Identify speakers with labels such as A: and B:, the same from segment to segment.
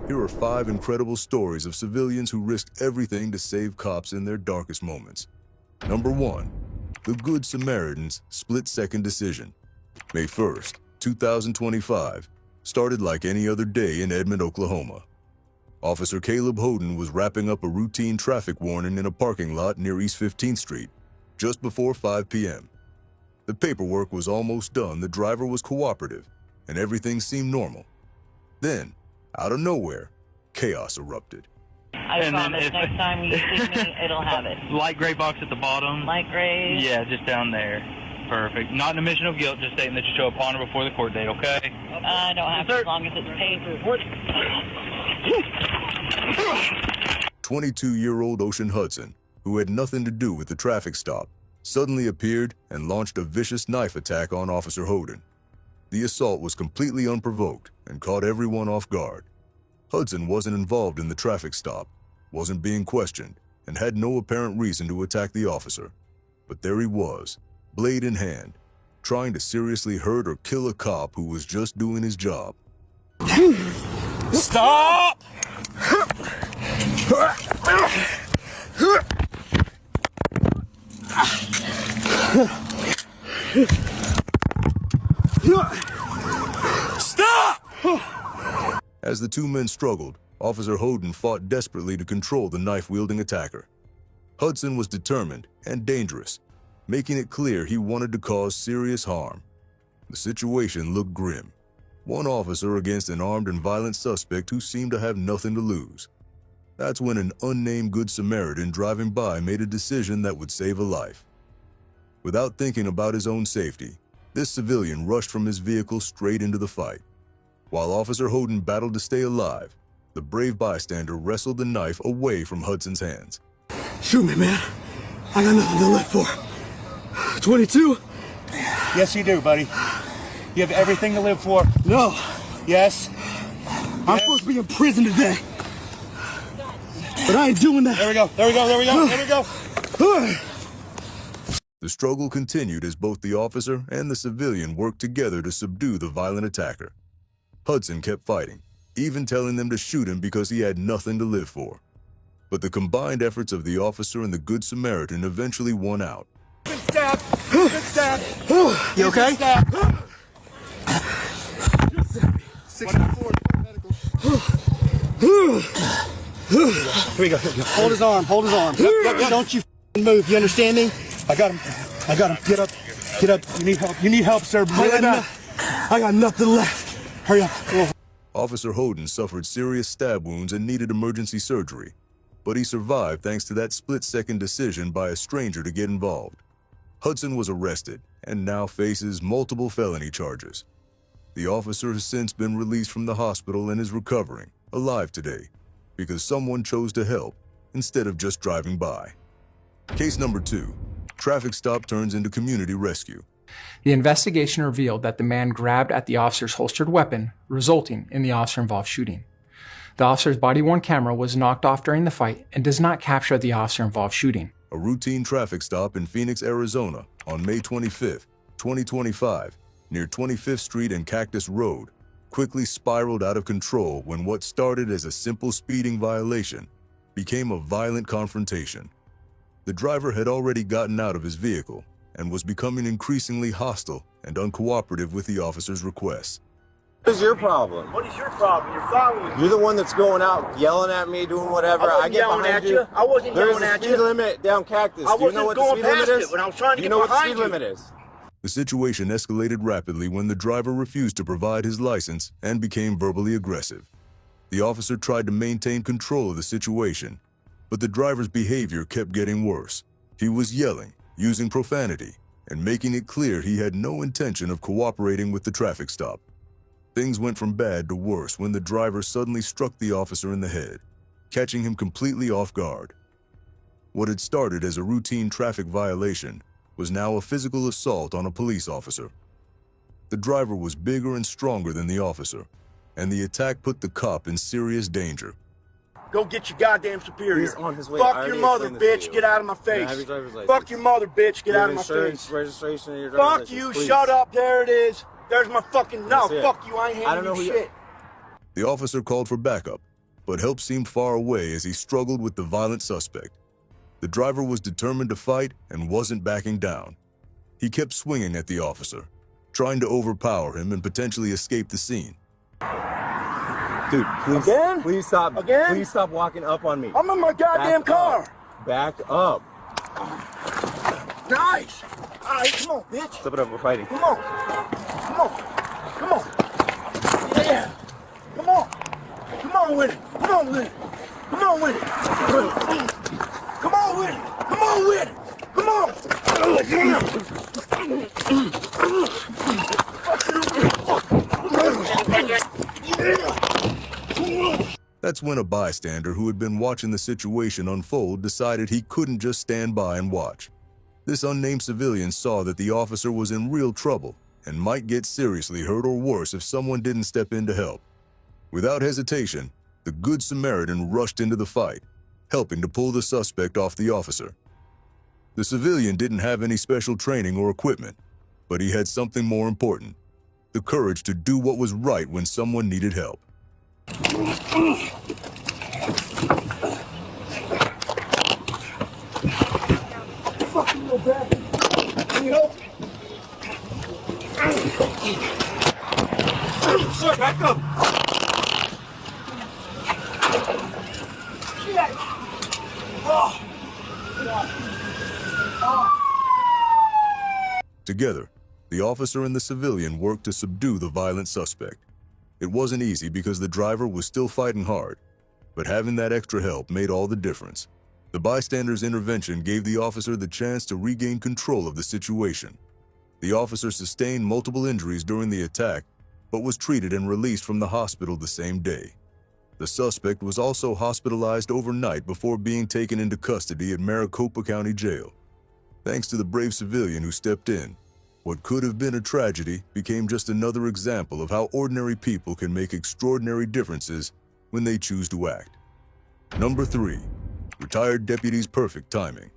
A: Here are 5 incredible stories of civilians who risked everything to save cops in their darkest moments. Number 1. The Good Samaritan's split-second decision. May 1st, 2025, started like any other day in Edmond, Oklahoma. Officer Caleb Holden was wrapping up a routine traffic warning in a parking lot near East 15th Street, just before 5 p.m. The paperwork was almost done, the driver was cooperative, and everything seemed normal. Then, out of nowhere, chaos erupted.
B: I promise next time you see me, it'll have it.
C: Light gray box at the bottom.
B: Light gray?
C: Yeah, just down there. Perfect. Not an admission of guilt, just stating that you show up on or before the court date, okay?
B: I don't have to, as long as it's paid.
A: 22-year-old Ocean Hudson, who had nothing to do with the traffic stop, suddenly appeared and launched a vicious knife attack on Officer Holden. The assault was completely unprovoked and caught everyone off guard. Hudson wasn't involved in the traffic stop, wasn't being questioned, and had no apparent reason to attack the officer. But there he was, blade in hand, trying to seriously hurt or kill a cop who was just doing his job.
C: Stop! Stop!
A: As the two men struggled, Officer Holden fought desperately to control the knife-wielding attacker. Hudson was determined and dangerous, making it clear he wanted to cause serious harm. The situation looked grim. One officer against an armed and violent suspect who seemed to have nothing to lose. That's when an unnamed Good Samaritan driving by made a decision that would save a life. Without thinking about his own safety, this civilian rushed from his vehicle straight into the fight. While Officer Holden battled to stay alive, the brave bystander wrestled the knife away from Hudson's hands.
D: Shoot me, man. I got nothing to live for. 22?
E: Yes, you do, buddy. You have everything to live for.
D: No.
E: Yes.
D: I'm supposed to be in prison today. But I ain't doing that.
E: There we go. There we go. There we go. There we go.
A: The struggle continued as both the officer and the civilian worked together to subdue the violent attacker. Hudson kept fighting, even telling them to shoot him because he had nothing to live for. But the combined efforts of the officer and the Good Samaritan eventually won out.
E: Good stab. Good stab.
D: You okay?
E: Good stab.
D: 64 medical.
E: Here we go. Hold his arm. Hold his arm. Don't you move. You understand me? I got him. I got him. Get up. Get up. You need help. You need help, sir.
D: I got nothing left.
E: Hurry up.
A: Officer Holden suffered serious stab wounds and needed emergency surgery, but he survived thanks to that split-second decision by a stranger to get involved. Hudson was arrested and now faces multiple felony charges. The officer has since been released from the hospital and is recovering, alive today, because someone chose to help instead of just driving by. Case number 2, traffic stop turns into community rescue.
F: The investigation revealed that the man grabbed at the officer's holstered weapon, resulting in the officer-involved shooting. The officer's body-worn camera was knocked off during the fight and does not capture the officer-involved shooting.
A: A routine traffic stop in Phoenix, Arizona on May 25, 2025, near 25th Street and Cactus Road, quickly spiraled out of control when what started as a simple speeding violation became a violent confrontation. The driver had already gotten out of his vehicle and was becoming increasingly hostile and uncooperative with the officer's requests.
G: What is your problem?
H: What is your problem? You're following me.
G: You're the one that's going out yelling at me, doing whatever.
H: I wasn't yelling at you. I wasn't yelling at you.
G: There's a speed limit down Cactus.
H: I
G: Do you know what
H: wasn't
G: the
H: going
G: speed limit
H: past
G: is?
H: it when I was trying to
G: Do you
H: get
G: know what the
H: behind
G: speed
H: you.
G: limit is?
A: The situation escalated rapidly when the driver refused to provide his license and became verbally aggressive. The officer tried to maintain control of the situation, but the driver's behavior kept getting worse. He was yelling, using profanity, and making it clear he had no intention of cooperating with the traffic stop. Things went from bad to worse when the driver suddenly struck the officer in the head, catching him completely off guard. What had started as a routine traffic violation was now a physical assault on a police officer. The driver was bigger and stronger than the officer, and the attack put the cop in serious danger.
H: Go get your goddamn superior.
G: He's on his way.
H: Fuck your mother, bitch. Get out of my face.
G: Have your driver's license.
H: Fuck your mother, bitch. Get out of my
G: Insurance,
H: face.
G: registration, and your driver's
H: Fuck
G: license,
H: you.
G: please.
H: Shut up. There it is. There's my fucking... No,
G: That's it.
H: fuck you. I ain't
G: I don't
H: handing
G: know
H: you
G: who
H: shit.
A: The officer called for backup but help seemed far away as he struggled with the violent suspect. The driver was determined to fight and wasn't backing down. He kept swinging at the officer, trying to overpower him and potentially escape the scene.
G: Dude, please,
H: Again?
G: please stop.
H: Again?
G: Please stop walking up on me.
H: I'm in my goddamn
G: Back
H: car.
G: up. Back up.
H: Nice. All right, come on, bitch.
G: Step it up. We're fighting.
H: Come on. Come on. Come on. Yeah. Come on. Come on with it. Come on with it. Come on with it. Come on with it. Come on with it. Come on.
A: That's when a bystander who had been watching the situation unfold decided he couldn't just stand by and watch. This unnamed civilian saw that the officer was in real trouble and might get seriously hurt or worse if someone didn't step in to help. Without hesitation, the Good Samaritan rushed into the fight, helping to pull the suspect off the officer. The civilian didn't have any special training or equipment, but he had something more important: the courage to do what was right when someone needed help.
H: Fucking little bastard. Can you help? Sir, back up. Shit. Oh.
A: Together, the officer and the civilian worked to subdue the violent suspect. It wasn't easy because the driver was still fighting hard, but having that extra help made all the difference. The bystander's intervention gave the officer the chance to regain control of the situation. The officer sustained multiple injuries during the attack, but was treated and released from the hospital the same day. The suspect was also hospitalized overnight before being taken into custody at Maricopa County Jail. Thanks to the brave civilian who stepped in, what could have been a tragedy became just another example of how ordinary people can make extraordinary differences when they choose to act. Number 3. Retired deputy's perfect timing.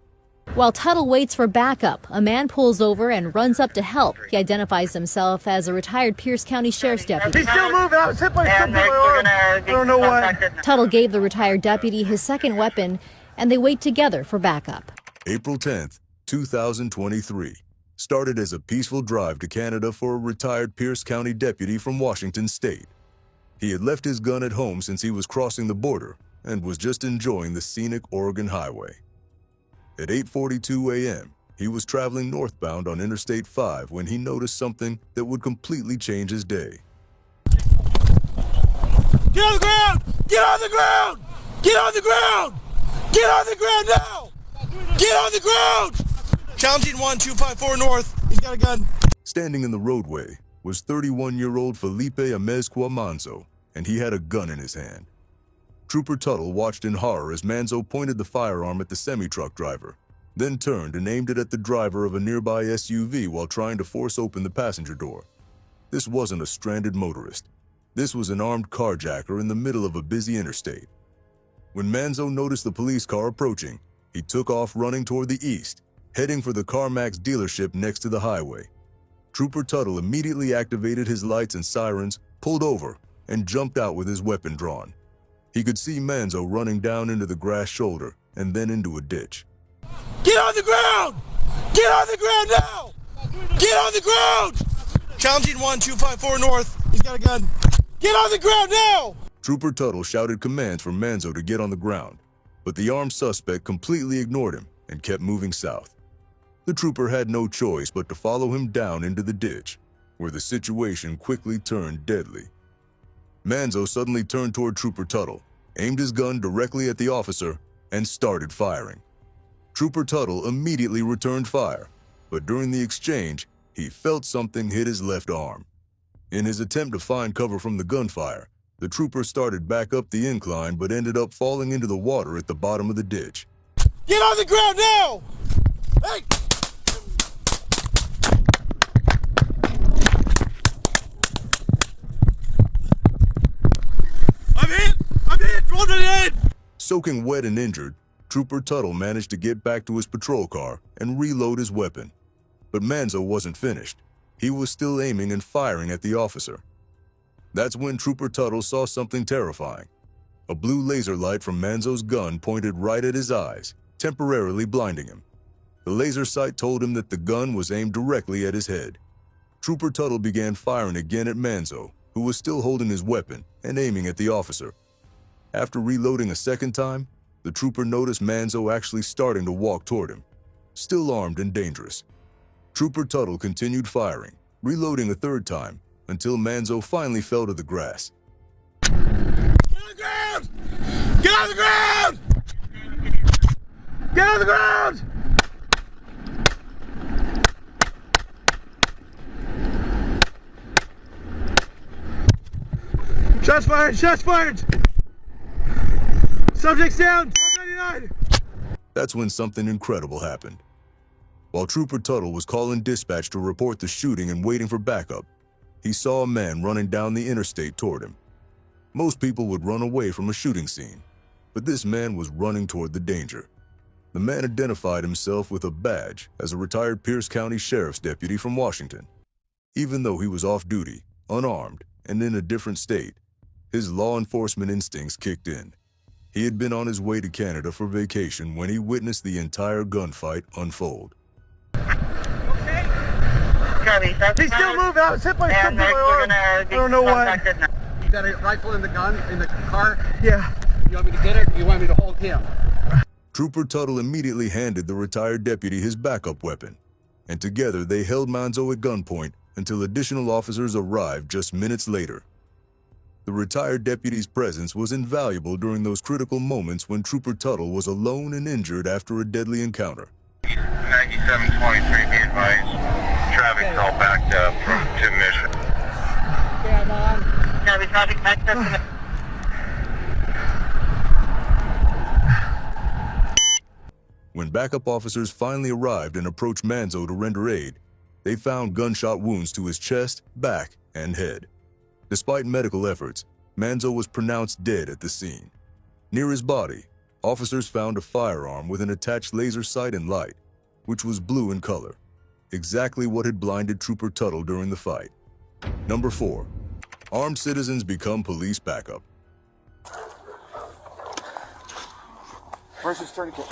I: While Tuttle waits for backup, a man pulls over and runs up to help. He identifies himself as a retired Pierce County Sheriff's deputy.
H: He's still moving. I was hit by something in my arm. I don't know what.
I: Tuttle gave the retired deputy his second weapon, and they wait together for backup.
A: April 10th, 2023. Started as a peaceful drive to Canada for a retired Pierce County deputy from Washington State. He had left his gun at home since he was crossing the border and was just enjoying the scenic Oregon Highway. At 8:42 a.m., he was traveling northbound on Interstate 5 when he noticed something that would completely change his day.
H: Get on the ground! Get on the ground! Get on the ground! Get on the ground now! Get on the ground! Challenging 1254 north. He's got a gun.
A: Standing in the roadway was 31-year-old Felipe Amezcua Manzo, and he had a gun in his hand. Trooper Tuttle watched in horror as Manzo pointed the firearm at the semi-truck driver, then turned and aimed it at the driver of a nearby SUV while trying to force open the passenger door. This wasn't a stranded motorist. This was an armed carjacker in the middle of a busy interstate. When Manzo noticed the police car approaching, he took off running toward the east, heading for the CarMax dealership next to the highway. Trooper Tuttle immediately activated his lights and sirens, pulled over, and jumped out with his weapon drawn. He could see Manzo running down into the grass shoulder and then into a ditch.
H: Get on the ground! Get on the ground now! Get on the ground! Challenging 1254 north. He's got a gun. Get on the ground now!
A: Trooper Tuttle shouted commands for Manzo to get on the ground, but the armed suspect completely ignored him and kept moving south. The trooper had no choice but to follow him down into the ditch, where the situation quickly turned deadly. Manzo suddenly turned toward Trooper Tuttle, aimed his gun directly at the officer, and started firing. Trooper Tuttle immediately returned fire, but during the exchange, he felt something hit his left arm. In his attempt to find cover from the gunfire, the trooper started back up the incline but ended up falling into the water at the bottom of the ditch.
H: Get on the ground now! Hey! I'm hit! Roll to the head!
A: Soaking wet and injured, Trooper Tuttle managed to get back to his patrol car and reload his weapon. But Manzo wasn't finished. He was still aiming and firing at the officer. That's when Trooper Tuttle saw something terrifying. A blue laser light from Manzo's gun pointed right at his eyes, temporarily blinding him. The laser sight told him that the gun was aimed directly at his head. Trooper Tuttle began firing again at Manzo, who was still holding his weapon and aiming at the officer. After reloading a second time, the trooper noticed Manzo actually starting to walk toward him, still armed and dangerous. Trooper Tuttle continued firing, reloading a third time, until Manzo finally fell to the grass.
H: Get on the ground! Get on the ground! Get on the ground! Shots fired! Shots fired! Subject's down! 1299!
A: That's when something incredible happened. While Trooper Tuttle was calling dispatch to report the shooting and waiting for backup, he saw a man running down the interstate toward him. Most people would run away from a shooting scene, but this man was running toward the danger. The man identified himself with a badge as a retired Pierce County Sheriff's deputy from Washington. Even though he was off duty, unarmed, and in a different state, his law enforcement instincts kicked in. He had been on his way to Canada for vacation when he witnessed the entire gunfight unfold.
H: He's still moving. I was hit by something. I don't know what.
E: You got a rifle in the gun in the car?
H: Yeah.
E: You want me to get it, or you want me to hold him?
A: Trooper Tuttle immediately handed the retired deputy his backup weapon, and together they held Manzo at gunpoint until additional officers arrived just minutes later. The retired deputy's presence was invaluable during those critical moments when Trooper Tuttle was alone and injured after a deadly encounter.
J: 9723, be advised. Traffic's all backed up to Mission.
E: Okay, I'm on.
B: Traffic access.
A: When backup officers finally arrived and approached Manzo to render aid, they found gunshot wounds to his chest, back, and head. Despite medical efforts, Manzo was pronounced dead at the scene. Near his body, officers found a firearm with an attached laser sight and light, which was blue in color, exactly what had blinded Trooper Tuttle during the fight. Number 4. Armed citizens become police backup.
E: Where's his tourniquet?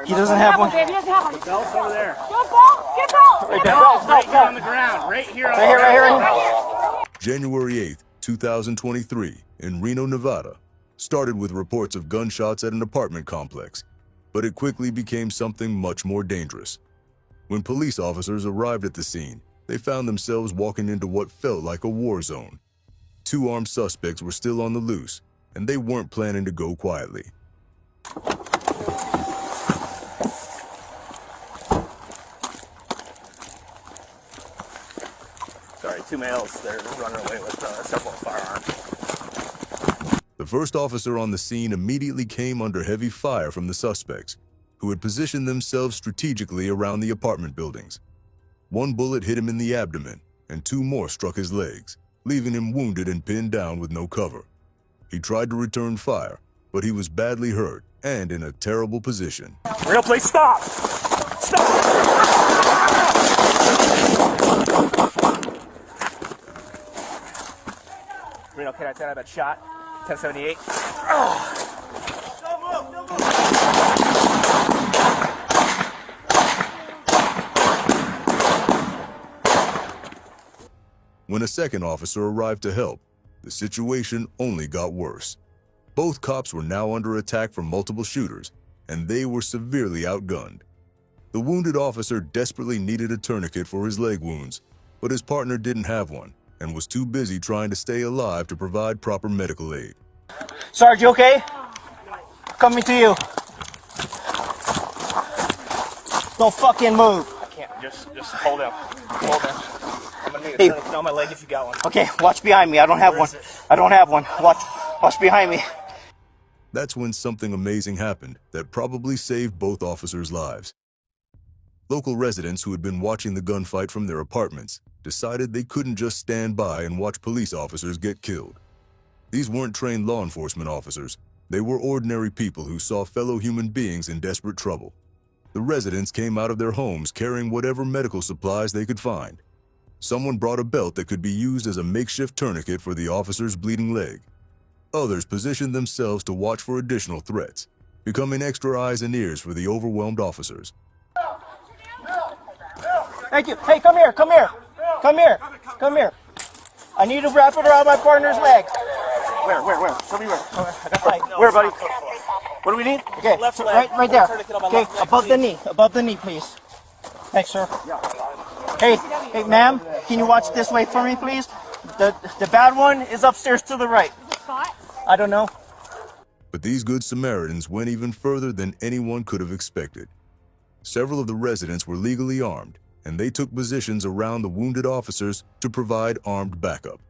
H: He doesn't have one.
E: The belt's over there.
B: Get belt! Get belt!
E: The belt's right here on the ground. Right here.
H: Right here.
A: January 8, 2023, in Reno, Nevada, started with reports of gunshots at an apartment complex, but it quickly became something much more dangerous. When police officers arrived at the scene, they found themselves walking into what felt like a war zone. 2 armed suspects were still on the loose, and they weren't planning to go quietly.
G: Sorry, 2 males. They're running away with several firearms.
A: The first officer on the scene immediately came under heavy fire from the suspects, who had positioned themselves strategically around the apartment buildings. 1 bullet hit him in the abdomen, and 2 more struck his legs, leaving him wounded and pinned down with no cover. He tried to return fire, but he was badly hurt and in a terrible position.
H: Real, please stop. Stop. Reno, can I tell you that shot? 1078.
A: When a second officer arrived to help, the situation only got worse. Both cops were now under attack from multiple shooters, and they were severely outgunned. The wounded officer desperately needed a tourniquet for his leg wounds, but his partner didn't have one and was too busy trying to stay alive to provide proper medical aid.
H: Sarge, you okay? Coming to you. Don't fucking move. I can't. Just hold him. Hold him. I'm gonna need a tourniquet on my leg if you got one. Okay, watch behind me. I don't have one. I don't have one. Watch behind me.
A: That's when something amazing happened that probably saved both officers' lives. Local residents who had been watching the gunfight from their apartments decided they couldn't just stand by and watch police officers get killed. These weren't trained law enforcement officers. They were ordinary people who saw fellow human beings in desperate trouble. The residents came out of their homes carrying whatever medical supplies they could find. Someone brought a belt that could be used as a makeshift tourniquet for the officer's bleeding leg. Others positioned themselves to watch for additional threats, becoming extra eyes and ears for the overwhelmed officers.
H: Thank you. Hey, come here, come here. Come here, come here. I need to wrap it around my partner's legs. Where? Show me where. Where, buddy? What do we need? Okay, left leg. Right there. Okay, above the knee, please. Thanks, sir. Hey, ma'am, can you watch this way for me, please? The bad one is upstairs to the right. I don't know.
A: But these good Samaritans went even further than anyone could have expected. Several of the residents were legally armed, and they took positions around the wounded officers to provide armed backup.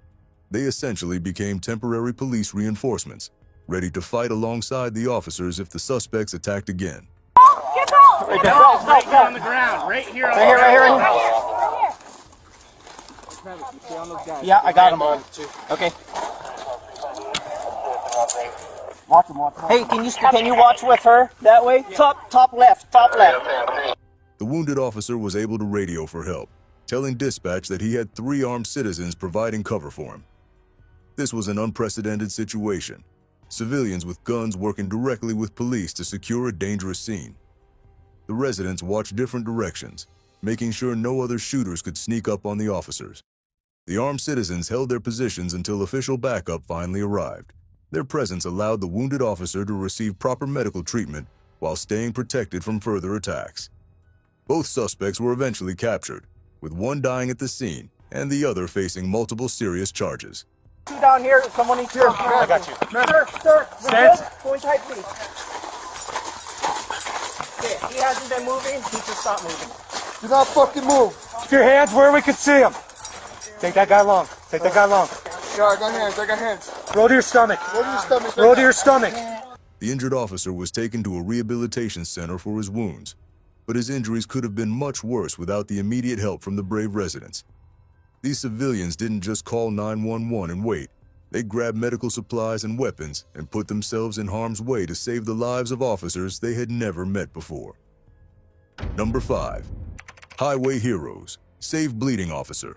A: They essentially became temporary police reinforcements, ready to fight alongside the officers if the suspects attacked again.
H: Right there. Right here on the ground. Right here. Yeah, I got him. Okay. Watch him. Hey, can you watch with her that way? Top left.
A: The wounded officer was able to radio for help, telling dispatch that he had 3 armed citizens providing cover for him. This was an unprecedented situation. Civilians with guns working directly with police to secure a dangerous scene. The residents watched different directions, making sure no other shooters could sneak up on the officers. The armed citizens held their positions until official backup finally arrived. Their presence allowed the wounded officer to receive proper medical treatment while staying protected from further attacks. Both suspects were eventually captured, with one dying at the scene and the other facing multiple serious charges.
H: Two down here, someone needs to. I got you. Sir, going tight, please. Okay, he hasn't been moving, he just stopped moving.
E: Do not fucking move.
H: Keep your hands where we can see him. Take that guy long.
E: Yeah, I got hands.
H: Roll to your stomach.
E: Roll to your stomach.
A: The injured officer was taken to a rehabilitation center for his wounds, but his injuries could have been much worse without the immediate help from the brave residents. These civilians didn't just call 911 and wait. They grabbed medical supplies and weapons and put themselves in harm's way to save the lives of officers they had never met before. Number 5. Highway Heroes. Save bleeding officer.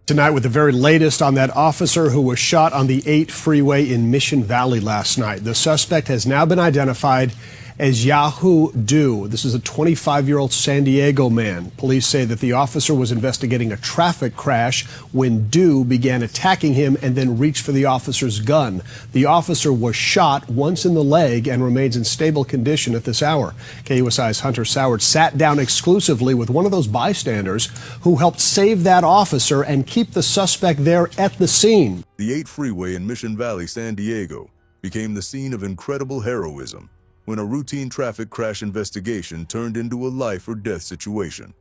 K: Tonight with the very latest on that officer who was shot on the 8 freeway in Mission Valley last night. The suspect has now been identified as Yahoo Du. This is a 25-year-old San Diego man. Police say that the officer was investigating a traffic crash when Du began attacking him and then reached for the officer's gun. The officer was shot once in the leg and remains in stable condition at this hour. KUSI's Hunter Soward sat down exclusively with one of those bystanders who helped save that officer and keep the suspect there at the scene.
A: The 8 freeway in Mission Valley, San Diego, became the scene of incredible heroism when a routine traffic crash investigation turned into a life or death situation.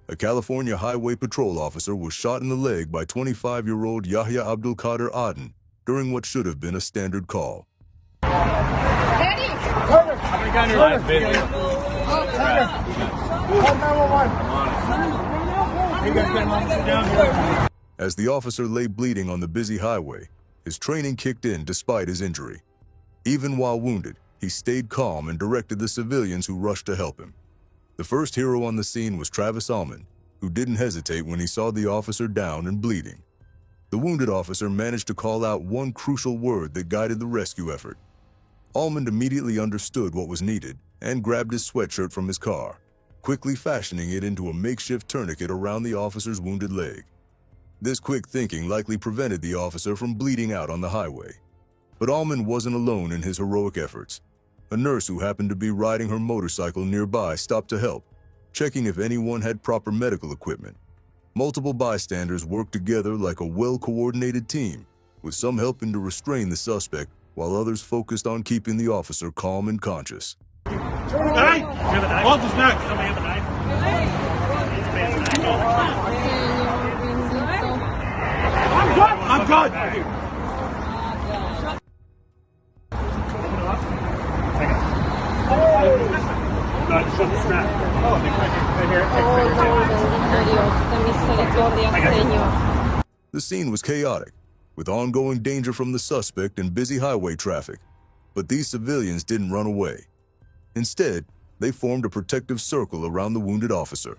A: A California Highway Patrol officer was shot in the leg by 25-year-old Yahya Abdul Qadir Aden during what should have been a standard call. As the officer lay bleeding on the busy highway, his training kicked in despite his injury. Even while wounded, he stayed calm and directed the civilians who rushed to help him. The first hero on the scene was Travis Almond, who didn't hesitate when he saw the officer down and bleeding. The wounded officer managed to call out one crucial word that guided the rescue effort. Almond immediately understood what was needed and grabbed his sweatshirt from his car, quickly fashioning it into a makeshift tourniquet around the officer's wounded leg. This quick thinking likely prevented the officer from bleeding out on the highway. But Almond wasn't alone in his heroic efforts. A nurse who happened to be riding her motorcycle nearby stopped to help, checking if anyone had proper medical equipment. Multiple bystanders worked together like a well-coordinated team, with some helping to restrain the suspect while others focused on keeping the officer calm and conscious.
H: I'm good.
A: The scene was chaotic, with ongoing danger from the suspect and busy highway traffic. But these civilians didn't run away. Instead, they formed a protective circle around the wounded officer.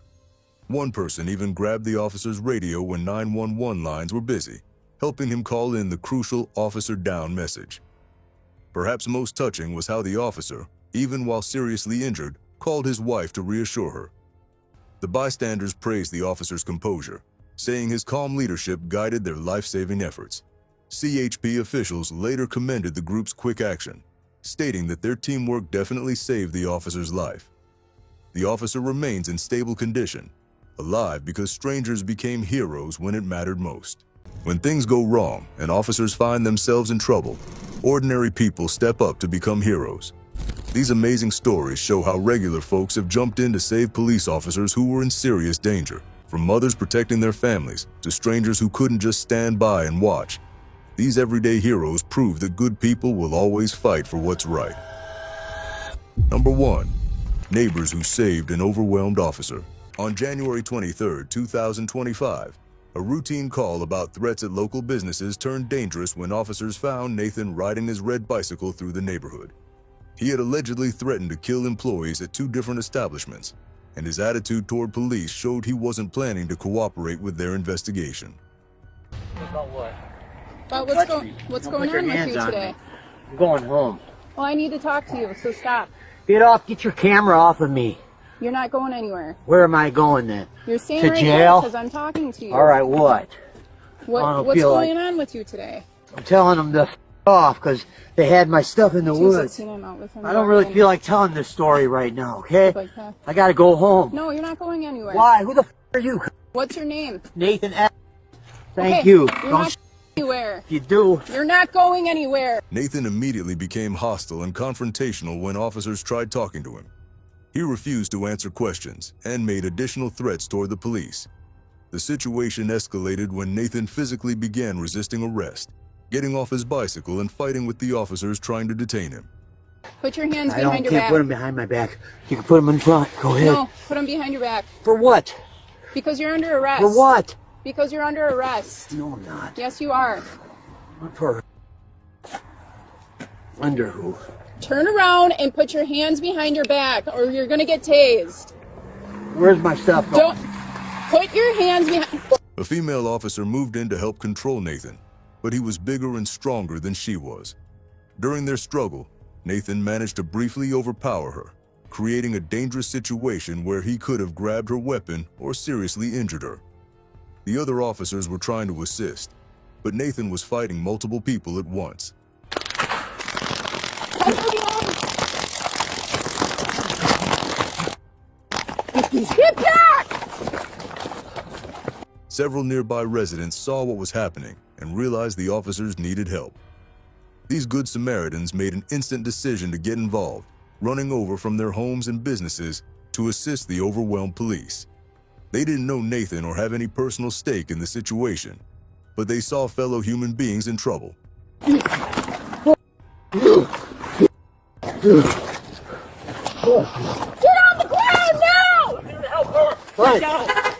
A: One person even grabbed the officer's radio when 911 lines were busy. helping him call in the crucial "officer down" message. Perhaps most touching was how the officer, even while seriously injured, called his wife to reassure her. The bystanders praised the officer's composure, saying his calm leadership guided their life-saving efforts. CHP officials later commended the group's quick action, stating that their teamwork definitely saved the officer's life. The officer remains in stable condition, alive because strangers became heroes when it mattered most. When things go wrong and officers find themselves in trouble, ordinary people step up to become heroes. These amazing stories show how regular folks have jumped in to save police officers who were in serious danger, from mothers protecting their families to strangers who couldn't just stand by and watch. These everyday heroes prove that good people will always fight for what's right. Number 1. Neighbors who saved an overwhelmed officer. On January 23, 2025, a routine call about threats at local businesses turned dangerous when officers found Nathan riding his red bicycle through the neighborhood. He had allegedly threatened to kill employees at 2 different establishments, and his attitude toward police showed he wasn't planning to cooperate with their investigation.
L: About what?
M: What's going on with you today?
L: I'm going home.
M: Well, I need to talk to you, so stop.
L: Get your camera off of me.
M: You're not going anywhere.
L: Where am I going then?
M: You're staying
L: to
M: right
L: jail?
M: because I'm talking to you.
L: All right, what?
M: What's going on with you today?
L: I'm telling them to f off because they had my stuff in the woods. I don't really feel like telling this story right now, okay? I gotta go home.
M: No, you're not going anywhere.
L: Why? Who the f are you?
M: What's your name?
L: Nathan F. Thank
M: Okay,
L: you.
M: You're not anywhere.
L: If you do.
M: You're not going anywhere.
A: Nathan immediately became hostile and confrontational when officers tried talking to him. He refused to answer questions and made additional threats toward the police. The situation escalated when Nathan physically began resisting arrest, getting off his bicycle and fighting with the officers trying to detain him.
M: Put your hands
L: I
M: behind your
L: can't
M: back.
L: put them behind my back. You can put them in front. Go ahead.
M: No, put them behind your back.
L: For what?
M: Because you're under arrest.
L: For what?
M: Because you're under arrest.
L: No, I'm not.
M: Yes, you are.
L: For under who?
M: Turn around and put your hands behind your back, or you're gonna get tased.
L: Where's my stuff?
M: Don't put your hands behind.
A: A female officer moved in to help control Nathan, but he was bigger and stronger than she was. During their struggle, Nathan managed to briefly overpower her, creating a dangerous situation where he could have grabbed her weapon or seriously injured her. The other officers were trying to assist, but Nathan was fighting multiple people at once.
M: Get back!
A: Several nearby residents saw what was happening and realized the officers needed help. These good Samaritans made an instant decision to get involved, running over from their homes and businesses to assist the overwhelmed police. They didn't know Nathan or have any personal stake in the situation, but they saw fellow human beings in trouble.
M: Get on the ground now!
L: What?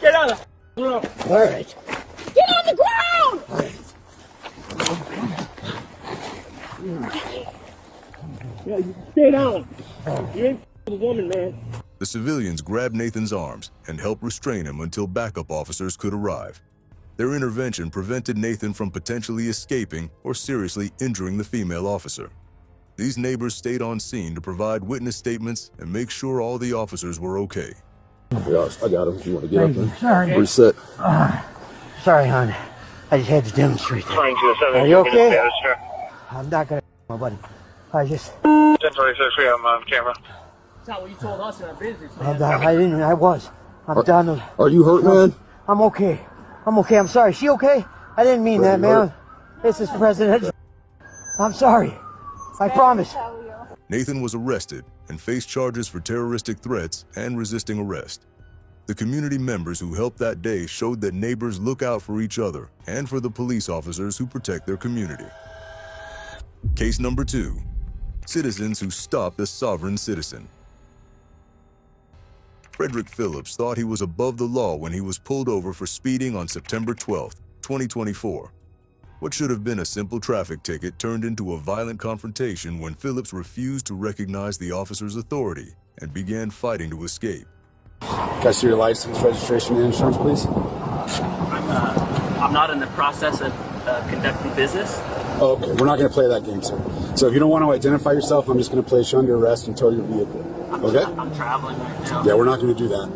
M: Get on the
L: All right.
M: Get on the ground!
L: All right.
H: Yeah, you stay down. You ain't a woman, man.
A: The civilians grabbed Nathan's arms and helped restrain him until backup officers could arrive. Their intervention prevented Nathan from potentially escaping or seriously injuring the female officer. These neighbors stayed on scene to provide witness statements and make sure all the officers were okay.
N: Yeah, I got him. If you want to get up there.
L: Sorry.
N: Reset.
L: Sorry, hon. I just had to demonstrate that. Are you okay? I'm not gonna my buddy. I just.
J: 1026, we have him on camera.
H: That's not what you told us in our business, man.
L: I'm done. I didn't. I was. I'm done.
N: Are you hurt, man?
L: I'm okay. I'm okay. I'm sorry. She okay? I didn't mean that, man. This is President. I'm sorry. I promise.
A: Nathan was arrested and faced charges for terroristic threats and resisting arrest. The community members who helped that day showed that neighbors look out for each other and for the police officers who protect their community. Case number 2. Citizens who stopped a sovereign citizen. Frederick Phillips thought he was above the law when he was pulled over for speeding on September 12, 2024. What should have been a simple traffic ticket turned into a violent confrontation when Phillips refused to recognize the officer's authority and began fighting to escape.
N: Can I see your license, registration, and insurance, please?
G: I'm not in the process of
O: conducting business.
N: Okay, we're not going to play that game, sir. So if you don't want to identify yourself, I'm just going to place you under arrest and tow your vehicle. Okay?
O: I'm traveling right now.
N: Yeah, we're not going to do that.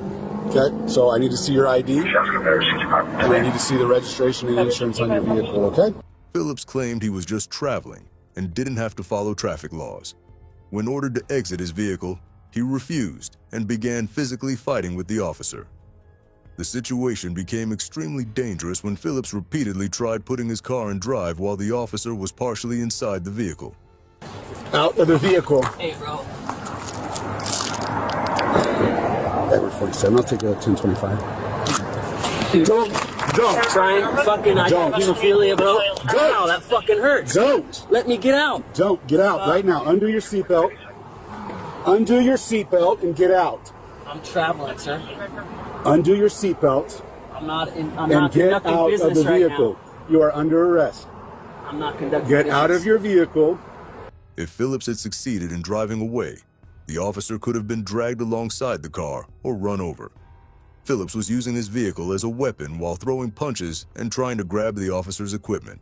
N: Okay? So I need to see your ID, and I need to see the registration and insurance on your vehicle, okay?
A: Phillips claimed he was just traveling and didn't have to follow traffic laws. When ordered to exit his vehicle, he refused and began physically fighting with the officer. The situation became extremely dangerous when Phillips repeatedly tried putting his car in drive while the officer was partially inside the vehicle.
N: Out of the vehicle.
O: Hey, bro.
N: Edward 47, I'll take a 1025.
O: Don't try and fucking hemophilia, bro. Ow, that fucking hurts.
N: Don't.
O: Let me get out.
N: Don't. Get out right now. Undo your seatbelt. Undo your seatbelt and get out.
O: I'm traveling, sir.
N: Undo your seatbelt.
O: I'm not
N: get
O: conducting
N: out
O: business
N: of the
O: right
N: vehicle.
O: now.
N: You are under arrest.
O: I'm not conducting
N: Get
O: business.
N: out of your vehicle.
A: If Phillips had succeeded in driving away, the officer could have been dragged alongside the car or run over. Phillips was using his vehicle as a weapon while throwing punches and trying to grab the officer's equipment.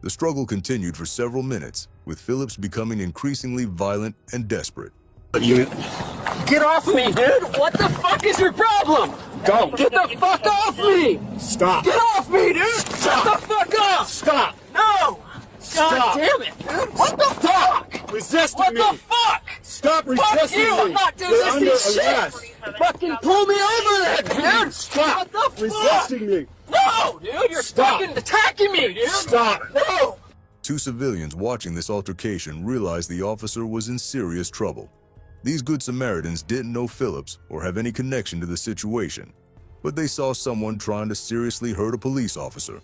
A: The struggle continued for several minutes, with Phillips becoming increasingly violent and desperate.
O: Get off me, dude! What the fuck is your problem?
N: Don't.
O: Get the fuck off me!
N: Stop.
O: Get off me, dude!
N: Stop.
O: Get the fuck off!
N: Stop.
O: No!
N: Stop.
O: God damn it, dude! What the fuck?
N: Resisting
O: What
N: me.
O: the fuck?
N: Stop resisting
O: Fuck you!
N: me.
O: I'm not
N: You're under
O: resisting shit!
N: arrest.
O: Fucking pull me over there, dude!
N: Stop.
O: What the fuck?
N: Resisting me.
O: No, dude! You're
N: Stop.
O: fucking attacking me, dude!
N: Stop.
O: No!
A: Two civilians watching this altercation realized the officer was in serious trouble. These Good Samaritans didn't know Phillips or have any connection to the situation, but they saw someone trying to seriously hurt a police officer.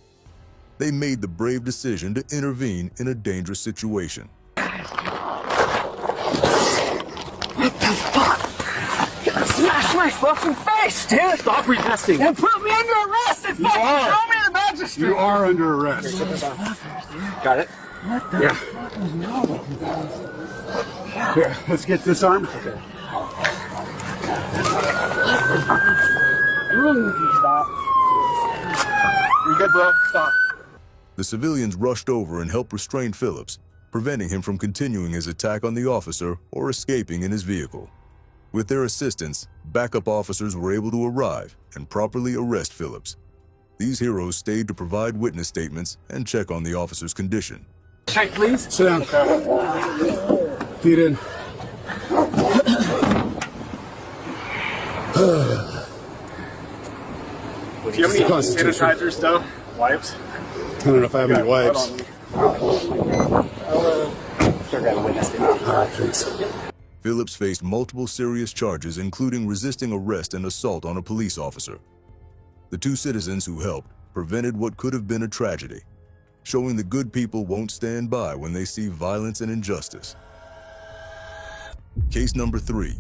A: They made the brave decision to intervene in a dangerous situation.
O: What the fuck? Smash my fucking face, dude! Stop resisting! And put me under arrest and fucking throw me in the magistrate!
N: You are under arrest. Got it?
O: What the fuck is wrong with you guys?
N: Here, let's get this arm.
O: Stop.
N: You're good, bro. Stop.
A: The civilians rushed over and helped restrain Phillips, preventing him from continuing his attack on the officer or escaping in his vehicle. With their assistance, backup officers were able to arrive and properly arrest Phillips. These heroes stayed to provide witness statements and check on the officer's condition.
O: Check, please.
N: Sit down. Feet in.
E: Do you have any sanitizer stuff? Wipes?
N: I don't know if I have any wipes.
E: Start grabbing witness statement.
N: All right, thanks.
A: Phillips faced multiple serious charges, including resisting arrest and assault on a police officer. The two citizens who helped prevented what could have been a tragedy, showing the good people won't stand by when they see violence and injustice. Case number 3,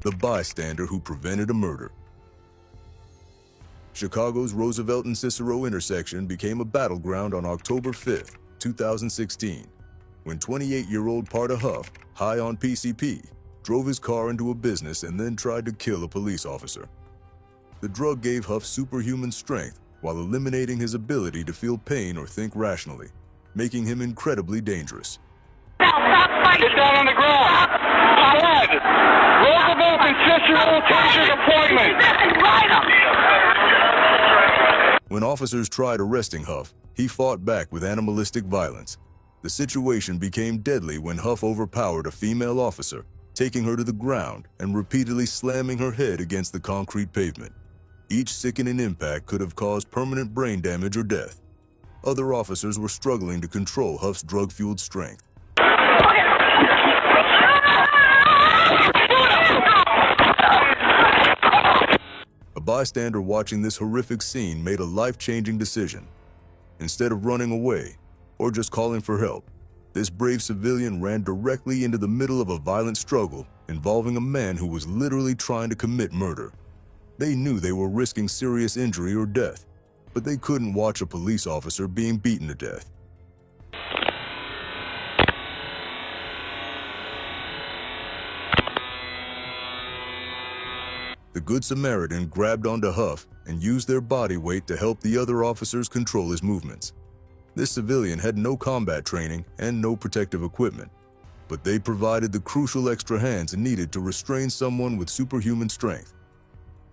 A: the bystander who prevented a murder. Chicago's Roosevelt and Cicero intersection became a battleground on October 5th, 2016, when 28-year-old Parda Huff, high on PCP, drove his car into a business and then tried to kill a police officer. The drug gave Huff superhuman strength while eliminating his ability to feel pain or think rationally, making him incredibly dangerous.
C: Get down on the ground. Ahead. Roosevelt and Cicero Taser's appointment.
A: When officers tried arresting Huff, he fought back with animalistic violence. The situation became deadly when Huff overpowered a female officer, taking her to the ground and repeatedly slamming her head against the concrete pavement. Each sickening impact could have caused permanent brain damage or death. Other officers were struggling to control Huff's drug-fueled strength. A bystander watching this horrific scene made a life-changing decision. Instead of running away or just calling for help, this brave civilian ran directly into the middle of a violent struggle involving a man who was literally trying to commit murder. They knew they were risking serious injury or death, but they couldn't watch a police officer being beaten to death. The Good Samaritan grabbed onto Huff and used their body weight to help the other officers control his movements. This civilian had no combat training and no protective equipment, but they provided the crucial extra hands needed to restrain someone with superhuman strength.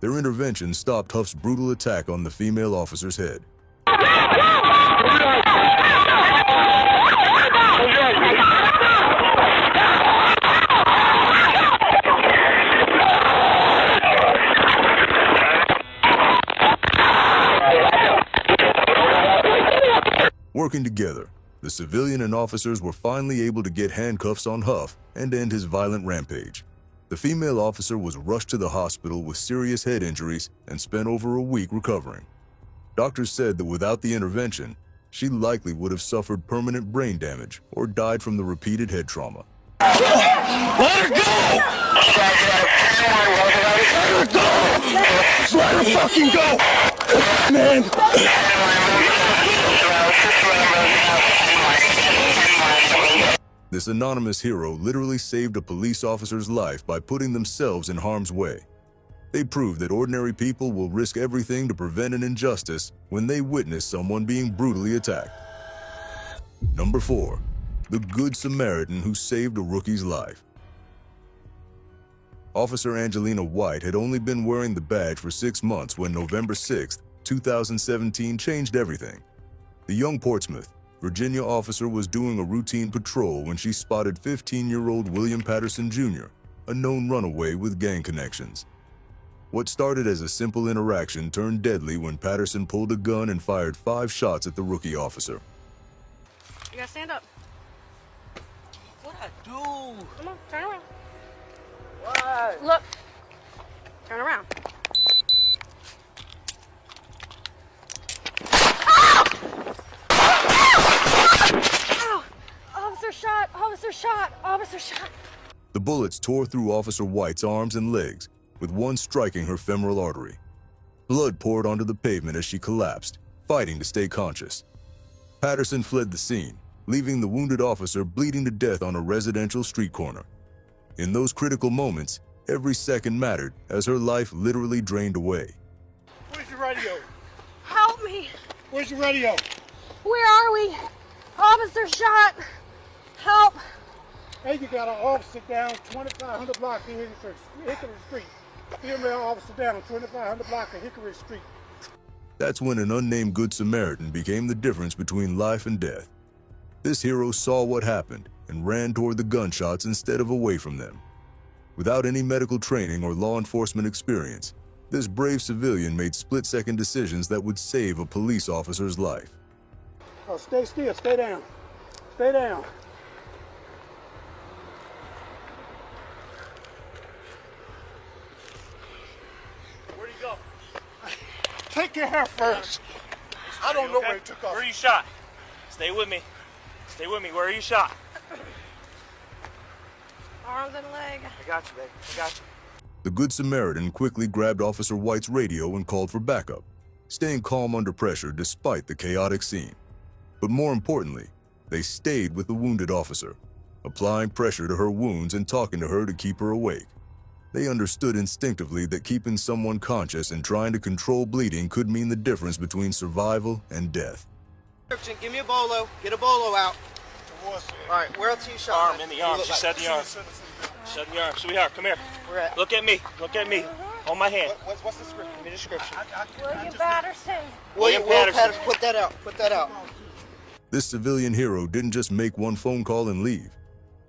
A: Their intervention stopped Huff's brutal attack on the female officer's head. Working together, the civilian and officers were finally able to get handcuffs on Huff and end his violent rampage. The female officer was rushed to the hospital with serious head injuries and spent over a week recovering. Doctors said that without the intervention, she likely would have suffered permanent brain damage or died from the repeated head trauma.
H: Let her go! Let her go! Just let her fucking go! Man!
A: This anonymous hero literally saved a police officer's life by putting themselves in harm's way. They proved that ordinary people will risk everything to prevent an injustice when they witness someone being brutally attacked. Number 4. The Good Samaritan who saved a rookie's life. Officer Angelina White had only been wearing the badge for 6 months when November 6, 2017 changed everything. The young Portsmouth, Virginia officer was doing a routine patrol when she spotted 15-year-old William Patterson Jr., a known runaway with gang connections. What started as a simple interaction turned deadly when Patterson pulled a gun and fired 5 shots at the rookie officer.
P: You gotta stand up.
H: What'd I do?
P: Come on, turn around.
H: What?
P: Look. Turn around. Officer shot! Officer shot! Officer shot!
A: The bullets tore through Officer White's arms and legs, with one striking her femoral artery. Blood poured onto the pavement as she collapsed, fighting to stay conscious. Patterson fled the scene, leaving the wounded officer bleeding to death on a residential street corner. In those critical moments, every second mattered as her life literally drained away.
E: Where's your radio?
P: Help me!
E: Where's your radio?
P: Where are we? Officer shot! Help!
E: Hey, you got an officer down 2500 block of Hickory Street. Female officer down on 2500 block of Hickory Street.
A: That's when an unnamed Good Samaritan became the difference between life and death. This hero saw what happened and ran toward the gunshots instead of away from them. Without any medical training or law enforcement experience, this brave civilian made split-second decisions that would save a police officer's life.
E: Oh, stay still, stay down. Stay down.
G: Where'd he go?
E: Take your hair first. I don't know where he took off.
G: Where are you shot? Stay with me. Stay with me. Where are you shot?
P: Arms and leg.
G: I got you, babe. I got you.
A: The Good Samaritan quickly grabbed Officer White's radio and called for backup, staying calm under pressure despite the chaotic scene. But more importantly, they stayed with the wounded officer, applying pressure to her wounds and talking to her to keep her awake. They understood instinctively that keeping someone conscious and trying to control bleeding could mean the difference between survival and death.
Q: Give me a bolo. Get a bolo out. All right, where else are you shot?
G: Arm in the arm. She said the arm. Shut the arm. Sweetheart, come here.
Q: Where at?
G: Look at me. Look at me. Hold my hand.
Q: What's the description? Give me the description.
P: William Patterson.
Q: William Patterson. Put that out. Put that out.
A: This civilian hero didn't just make one phone call and leave.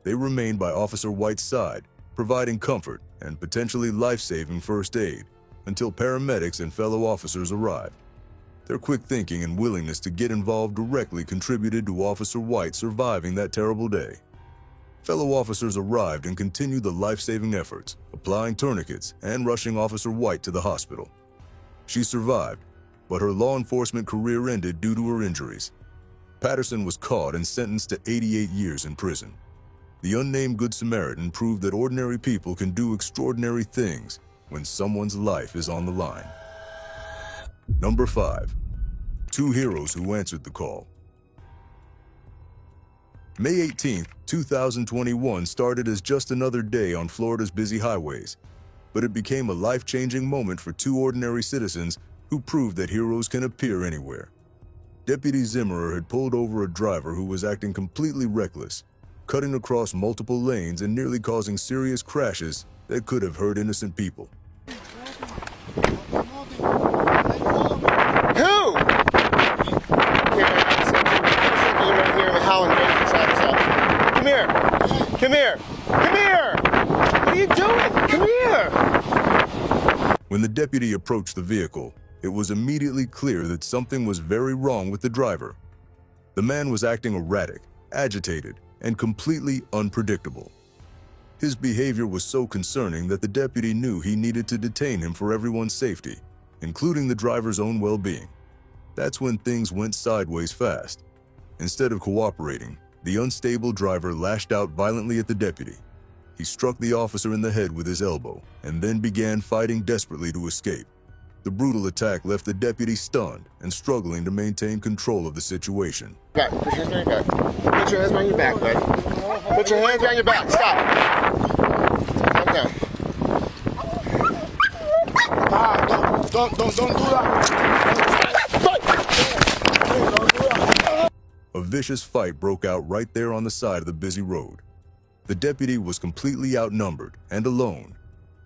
A: They remained by Officer White's side, providing comfort and potentially life-saving first aid until paramedics and fellow officers arrived. Their quick thinking and willingness to get involved directly contributed to Officer White surviving that terrible day. Fellow officers arrived and continued the life-saving efforts, applying tourniquets and rushing Officer White to the hospital. She survived, but her law enforcement career ended due to her injuries. Patterson was caught and sentenced to 88 years in prison. The unnamed Good Samaritan proved that ordinary people can do extraordinary things when someone's life is on the line. Number 5. 2 heroes who answered the call. May 18, 2021 started as just another day on Florida's busy highways, but it became a life-changing moment for 2 ordinary citizens who proved that heroes can appear anywhere. Deputy Zimmerer had pulled over a driver who was acting completely reckless, cutting across multiple lanes and nearly causing serious crashes that could have hurt innocent people.
H: Who? Come here. Come here. Come here. What are you doing? Come here.
A: When the deputy approached the vehicle, it was immediately clear that something was very wrong with the driver. The man was acting erratic, agitated, and completely unpredictable. His behavior was so concerning that the deputy knew he needed to detain him for everyone's safety, including the driver's own well-being. That's when things went sideways fast. Instead of cooperating, the unstable driver lashed out violently at the deputy. He struck the officer in the head with his elbow and then began fighting desperately to escape. The brutal attack left the deputy stunned and struggling to maintain control of the situation.
H: Back. Put your hands behind your back. Put your hands behind your back, buddy. Put your hands behind your back. Stop. Calm down. Don't do that.
A: A vicious fight broke out right there on the side of the busy road. The deputy was completely outnumbered and alone,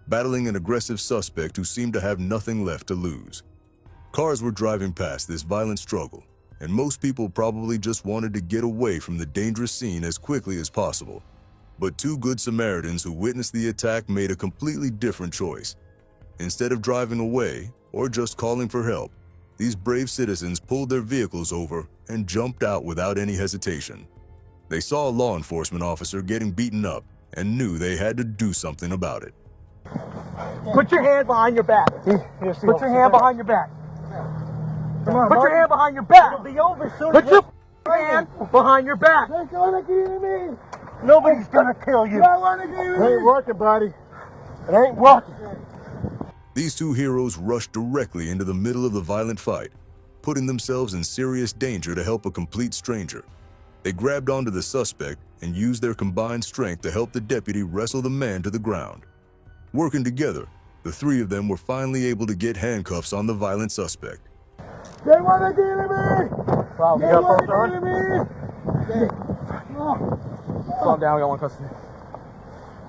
A: battling an aggressive suspect who seemed to have nothing left to lose. Cars were driving past this violent struggle, and most people probably just wanted to get away from the dangerous scene as quickly as possible. But two good Samaritans who witnessed the attack made a completely different choice. Instead of driving away or just calling for help, these brave citizens pulled their vehicles over and jumped out without any hesitation. They saw a law enforcement officer getting beaten up and knew they had to do something about it.
O: Put your hand behind your back. Put your hand behind your back. Come on, put your hand behind your back. It'll be over soon. Put your hand behind your back. They're gonna kill me. Nobody's gonna kill you. It ain't working, buddy. It ain't working.
A: These two heroes rushed directly into the middle of the violent fight, putting themselves in serious danger to help a complete stranger. They grabbed onto the suspect and used their combined strength to help the deputy wrestle the man to the ground. Working together, the three of them were finally able to get handcuffs on the violent suspect.
O: They wanna kill me! Wow, you got both on? Calm down, we got one custody.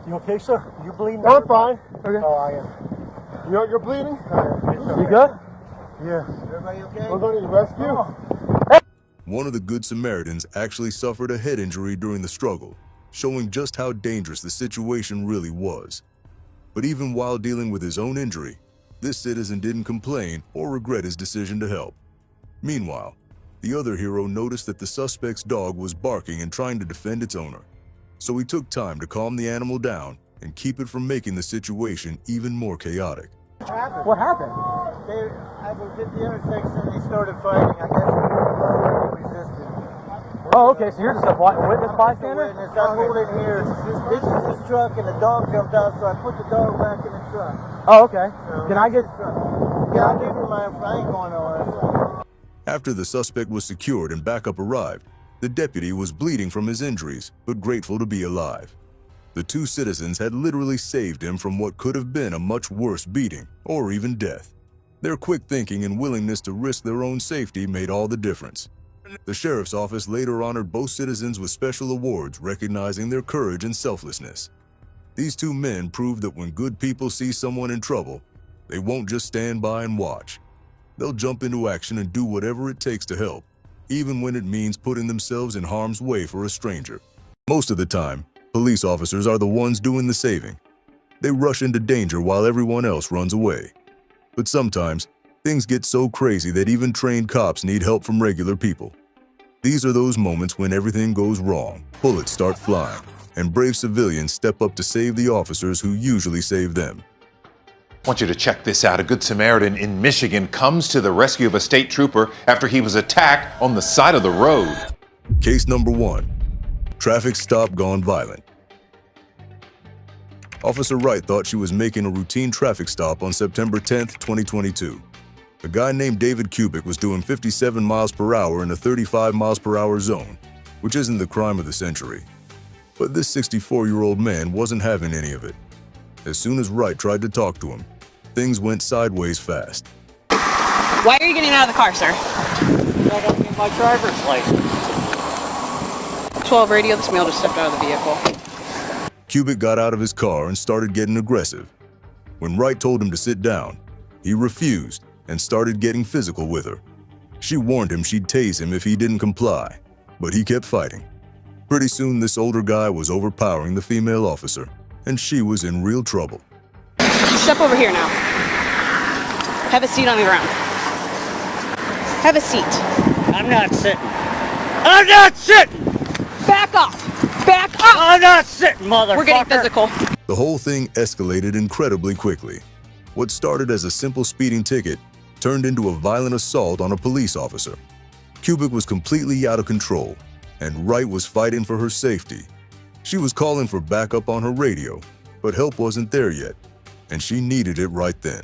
O: You okay, sir? You bleeding? No, I'm fine. Okay. Oh, I am. You're bleeding? You good? Yeah. Everybody okay? We're going to rescue.
A: One of the Good Samaritans actually suffered a head injury during the struggle, showing just how dangerous the situation really was. But even while dealing with his own injury, this citizen didn't complain or regret his decision to help. Meanwhile, the other hero noticed that the suspect's dog was barking and trying to defend its owner. So he took time to calm the animal down and keep it from making the situation even more chaotic.
O: What happened?
L: I was at the intersection and they started fighting. I guess they resisted.
O: Oh, okay, so you're just a witness bystander?
L: I pulled in here. This is his truck and the dog jumped out, so I put the dog back in the truck.
O: Oh, okay.
L: So
O: Can I get...
L: Yeah, I'll give you my... I ain't going nowhere.
A: After the suspect was secured and backup arrived, the deputy was bleeding from his injuries, but grateful to be alive. The two citizens had literally saved him from what could have been a much worse beating, or even death. Their quick thinking and willingness to risk their own safety made all the difference. The sheriff's office later honored both citizens with special awards recognizing their courage and selflessness. These two men proved that when good people see someone in trouble, they won't just stand by and watch. They'll jump into action and do whatever it takes to help, even when it means putting themselves in harm's way for a stranger. Most of the time, police officers are the ones doing the saving. They rush into danger while everyone else runs away. But sometimes, things get so crazy that even trained cops need help from regular people. These are those moments when everything goes wrong, bullets start flying, and brave civilians step up to save the officers who usually save them.
R: I want you to check this out. A Good Samaritan in Michigan comes to the rescue of a state trooper after he was attacked on the side of the road.
A: Case number 1. Traffic stop gone violent. Officer Wright thought she was making a routine traffic stop on September 10, 2022. A guy named David Kubik was doing 57 miles per hour in a 35 miles per hour zone, which isn't the crime of the century. But this 64-year-old man wasn't having any of it. As soon as Wright tried to talk to him, things went sideways fast.
S: Why are you getting out of the car, sir?
Q: My driver's license.
M: 12 radio, this male just stepped out of the vehicle.
A: Kubik got out of his car and started getting aggressive. When Wright told him to sit down, he refused and started getting physical with her. She warned him she'd tase him if he didn't comply, but he kept fighting. Pretty soon, this older guy was overpowering the female officer, and she was in real trouble.
M: Step over here now. Have a seat on the ground. Have a seat.
Q: I'm not sitting. I'm not sitting!
M: Back up! Back up!
Q: I'm not sitting, motherfucker!
M: We're getting physical.
A: The whole thing escalated incredibly quickly. What started as a simple speeding ticket turned into a violent assault on a police officer. Kubik was completely out of control, and Wright was fighting for her safety. She was calling for backup on her radio, but help wasn't there yet, and she needed it right then.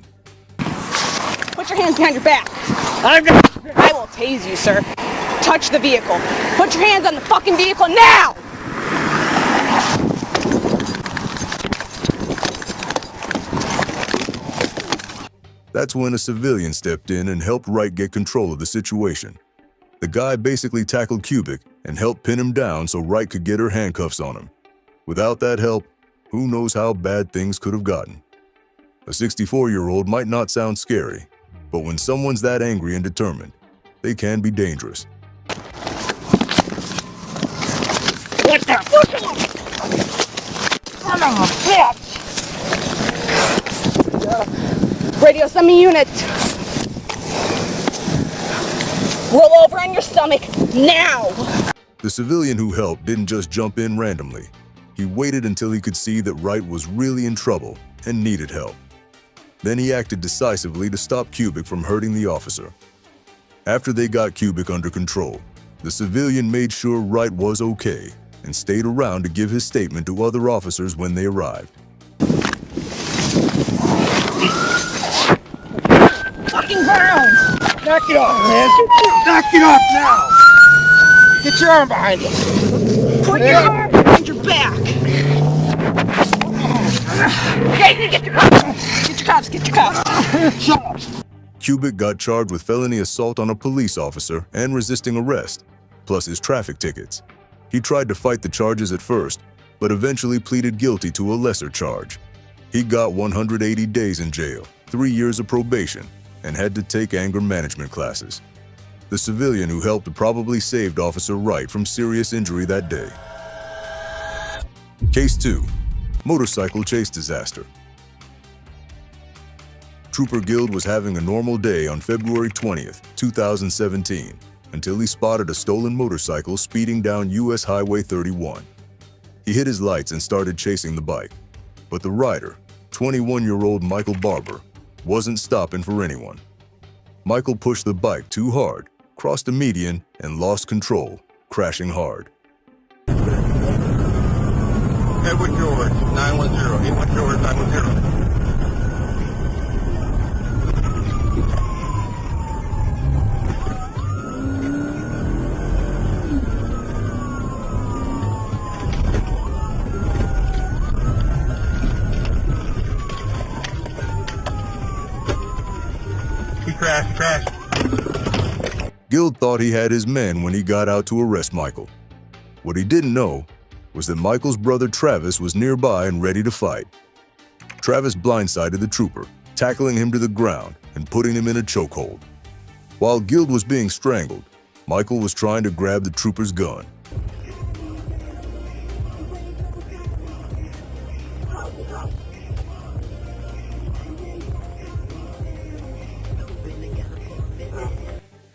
M: Put your hands behind your back. I will tase you, sir. Touch the vehicle. Put your hands on the fucking vehicle now!
A: That's when a civilian stepped in and helped Wright get control of the situation. The guy basically tackled Kubik and helped pin him down so Wright could get her handcuffs on him. Without that help, who knows how bad things could have gotten. A 64-year-old might not sound scary, but when someone's that angry and determined, they can be dangerous.
Q: What the fuck? Son of a bitch!
M: Radio, send me units. Roll over on your stomach, now!
A: The civilian who helped didn't just jump in randomly. He waited until he could see that Wright was really in trouble and needed help. Then he acted decisively to stop Kubik from hurting the officer. After they got Kubik under control, the civilian made sure Wright was okay and stayed around to give his statement to other officers when they arrived.
Q: Fucking ground! Knock it off, man! Knock it off now! Get your arm behind you! Put your arm behind your back! Okay, get your cuffs! Get your cuffs, get your cuffs! Shut up!
A: Kubik got charged with felony assault on a police officer and resisting arrest, plus his traffic tickets. He tried to fight the charges at first, but eventually pleaded guilty to a lesser charge. He got 180 days in jail, 3 years of probation, and had to take anger management classes. The civilian who helped probably saved Officer Wright from serious injury that day. Case 2. Motorcycle chase disaster. Trooper Guild was having a normal day on February 20th, 2017, until he spotted a stolen motorcycle speeding down US Highway 31. He hit his lights and started chasing the bike, but the rider, 21-year-old Michael Barber, wasn't stopping for anyone. Michael pushed the bike too hard, crossed a median, and lost control, crashing hard.
J: Edward George, 910. Edward George, 910. He crashed.
A: Guild thought he had his men when he got out to arrest Michael. What he didn't know was that Michael's brother Travis was nearby and ready to fight. Travis blindsided the trooper, tackling him to the ground and putting him in a chokehold. While Guild was being strangled, Michael was trying to grab the trooper's gun.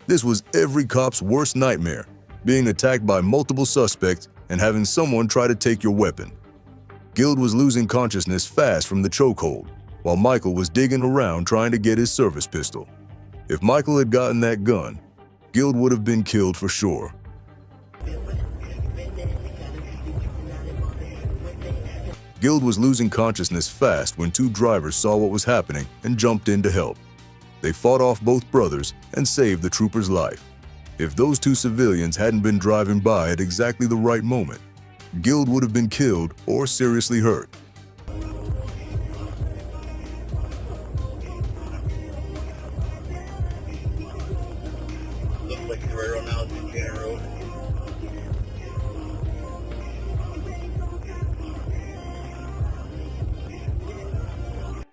A: This was every cop's worst nightmare, being attacked by multiple suspects and having someone try to take your weapon. Guild was losing consciousness fast from the chokehold, while Michael was digging around trying to get his service pistol. If Michael had gotten that gun, Guild would have been killed for sure. Guild was losing consciousness fast when two drivers saw what was happening and jumped in to help. They fought off both brothers and saved the trooper's life. If those two civilians hadn't been driving by at exactly the right moment, Guild would have been killed or seriously hurt.
J: Looks like you're right around now.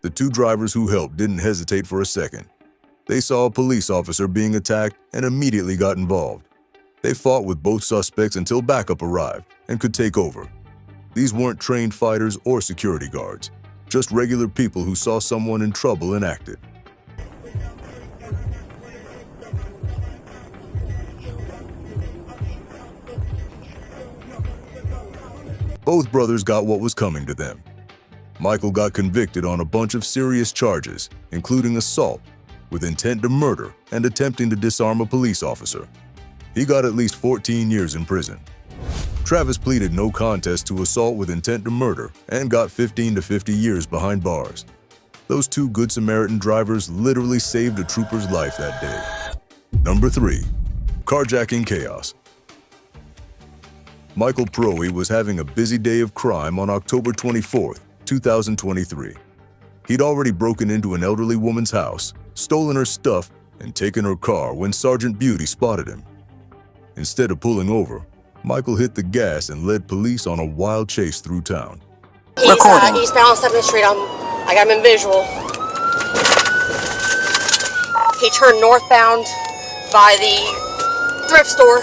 A: The two drivers who helped didn't hesitate for a second. They saw a police officer being attacked and immediately got involved. They fought with both suspects until backup arrived and could take over. These weren't trained fighters or security guards, just regular people who saw someone in trouble and acted. Both brothers got what was coming to them. Michael got convicted on a bunch of serious charges, including assault, with intent to murder and attempting to disarm a police officer. He got at least 14 years in prison. Travis pleaded no contest to assault with intent to murder and got 15 to 50 years behind bars. Those two Good Samaritan drivers literally saved a trooper's life that day. Number 3. Carjacking chaos. Michael Proe was having a busy day of crime on October 24, 2023. He'd already broken into an elderly woman's house, stolen her stuff, and taken her car when Sergeant Beauty spotted him. Instead of pulling over, Michael hit the gas and led police on a wild chase through town.
S: He's eastbound on 7th Street. I got him in visual. He turned northbound by the thrift store.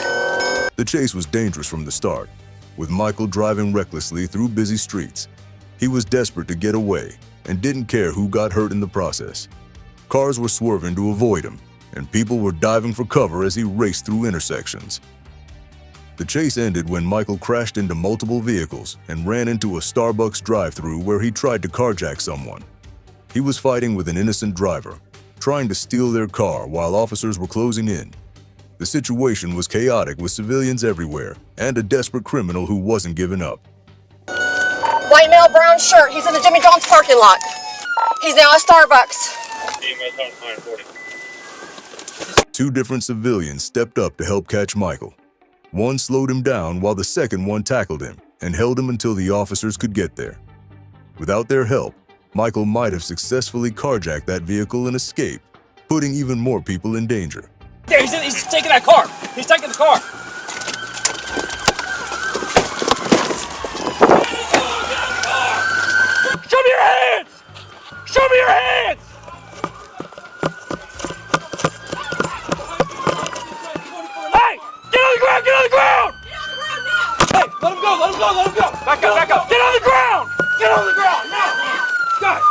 A: The chase was dangerous from the start, with Michael driving recklessly through busy streets. He was desperate to get away and didn't care who got hurt in the process. Cars were swerving to avoid him, and people were diving for cover as he raced through intersections. The chase ended when Michael crashed into multiple vehicles and ran into a Starbucks drive-thru where he tried to carjack someone. He was fighting with an innocent driver, trying to steal their car while officers were closing in. The situation was chaotic with civilians everywhere and a desperate criminal who wasn't giving up.
S: White male, brown shirt. He's in the Jimmy John's parking lot. He's now at Starbucks.
A: Two different civilians stepped up to help catch Michael. One slowed him down while the second one tackled him and held him until the officers could get there. Without their help, Michael might have successfully carjacked that vehicle and escaped, putting even more people in danger.
O: There, he's taking that car. He's taking the car. Show me your hands! Show me your hands! Hey! Get on the ground! Get on the ground! Hey! Let him go! Let him go! Let him go! Back up! Back up! Get on the ground! Get on the ground! Now! Guys!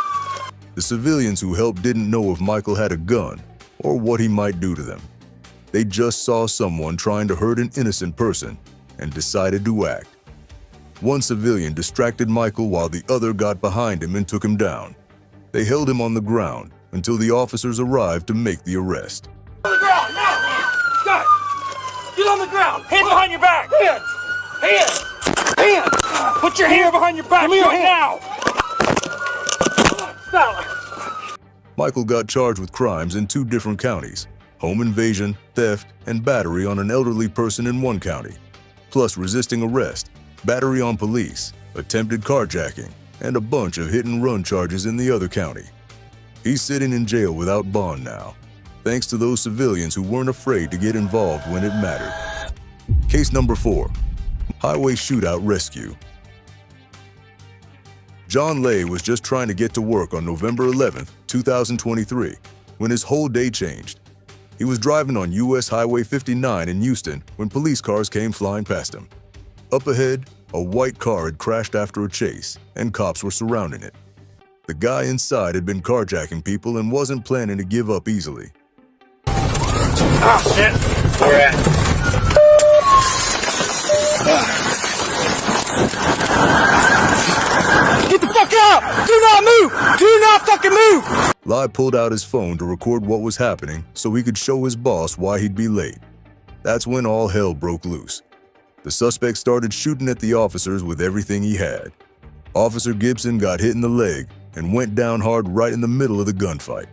A: The civilians who helped didn't know if Michael had a gun or what he might do to them. They just saw someone trying to hurt an innocent person and decided to act. One civilian distracted Michael while the other got behind him and took him down. They held him on the ground until the officers arrived to make the arrest.
O: On the ground! Now! Guys! Get on the ground! Hands behind your back! Hands! Hands! Hands! Put your hand behind your back right now! Stop!
A: Michael got charged with crimes in 2 different counties: home invasion, theft, and battery on an elderly person in one county, plus resisting arrest, battery on police, attempted carjacking, and a bunch of hit-and-run charges in the other county. He's sitting in jail without bond now, thanks to those civilians who weren't afraid to get involved when it mattered. Case number 4, Highway Shootout Rescue. John Lay was just trying to get to work on November 11, 2023, when his whole day changed. He was driving on US Highway 59 in Houston when police cars came flying past him. Up ahead, a white car had crashed after a chase, and cops were surrounding it. The guy inside had been carjacking people and wasn't planning to give up easily.
O: Ah, shit! Where at?
H: Get the fuck out! Do not move! Do not fucking move!
A: Lai pulled out his phone to record what was happening so he could show his boss why he'd be late. That's when all hell broke loose. The suspect started shooting at the officers with everything he had. Officer Gibson got hit in the leg and went down hard right in the middle of the gunfight.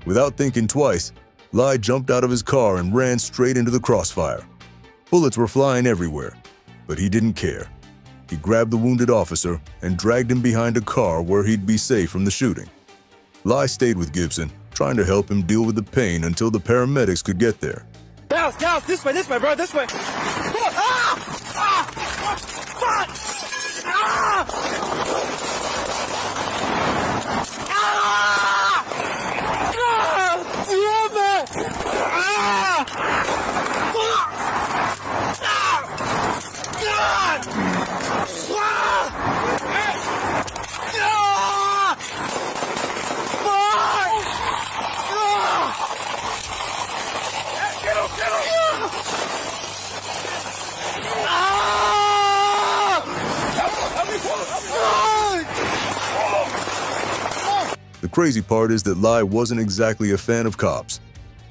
A: Without thinking twice, Lai jumped out of his car and ran straight into the crossfire. Bullets were flying everywhere, but he didn't care. He grabbed the wounded officer and dragged him behind a car where he'd be safe from the shooting. Lai stayed with Gibson, trying to help him deal with the pain until the paramedics could get there.
H: Gals, this way, bro, this way. Come on. Fuck!
A: crazy part is that Lai wasn't exactly a fan of cops.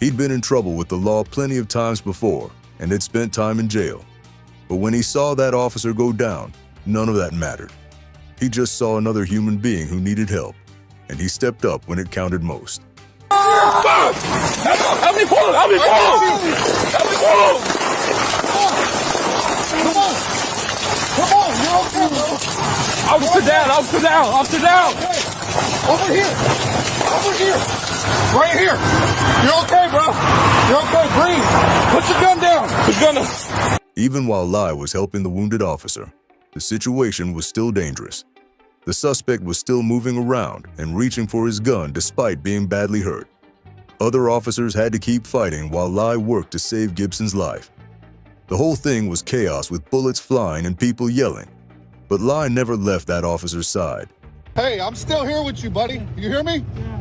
A: He'd been in trouble with the law plenty of times before and had spent time in jail. But when he saw that officer go down, none of that mattered. He just saw another human being who needed help, and he stepped up when it counted most.
H: Help me pull! Help me pull! Help me pull! Come on! Come on! You're okay, bro! Officer down! Officer down! Officer down! Over here! Over here! Right here! You're okay, bro! You're okay, breathe! Put your gun down! Put your gun down!
A: Even while Lai was helping the wounded officer, the situation was still dangerous. The suspect was still moving around and reaching for his gun despite being badly hurt. Other officers had to keep fighting while Lai worked to save Gibson's life. The whole thing was chaos with bullets flying and people yelling. But Lai never left that officer's side.
N: Hey, I'm still here with you, buddy. You hear me? Yeah.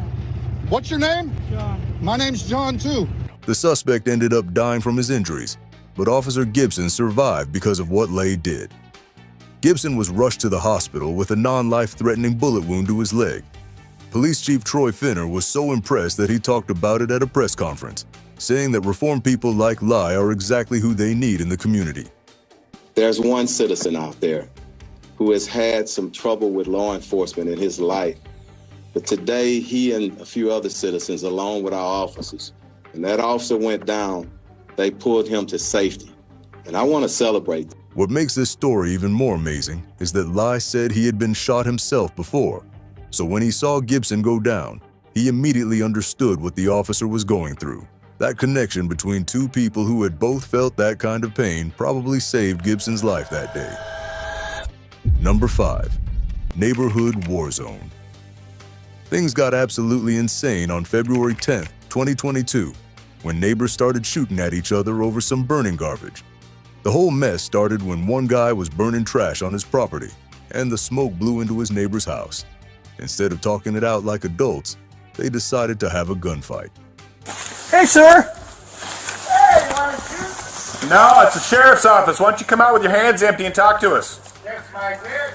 N: What's your name? John. My name's John, too.
A: The suspect ended up dying from his injuries, but Officer Gibson survived because of what Lai did. Gibson was rushed to the hospital with a non-life-threatening bullet wound to his leg. Police Chief Troy Finner was so impressed that he talked about it at a press conference, saying that reformed people like Lai are exactly who they need in the community.
T: There's one citizen out there who has had some trouble with law enforcement in his life, but today he and a few other citizens, along with our officers, when that officer went down, they pulled him to safety, and I want to celebrate.
A: What makes this story even more amazing is that Lai said he had been shot himself before, so when he saw Gibson go down, he immediately understood what the officer was going through. That connection between two people who had both felt that kind of pain probably saved Gibson's life that day. Number 5. Neighborhood War Zone. Things got absolutely insane on February 10th, 2022, when neighbors started shooting at each other over some burning garbage. The whole mess started when one guy was burning trash on his property, and the smoke blew into his neighbor's house. Instead of talking it out like adults, they decided to have a gunfight.
O: Hey, sir! Hey, you want to shoot? No, it's the sheriff's office. Why don't you come out with your hands empty and talk to us? That's my good.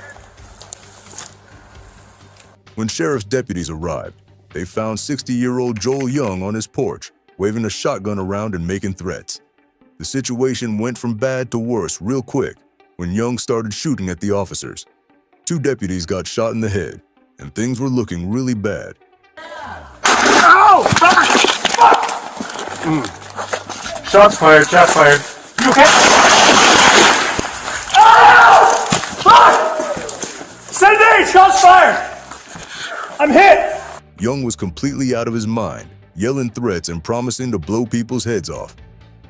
A: When sheriff's deputies arrived, they found 60-year-old Joel Young on his porch, waving a shotgun around and making threats. The situation went from bad to worse real quick when Young started shooting at the officers. 2 deputies got shot in the head, and things were looking really bad.
O: Ow! Fuck! Shots fired, shots fired. You okay? Ow! Fuck! Cindy! Shots fired! I'm hit!
A: Young was completely out of his mind, yelling threats and promising to blow people's heads off.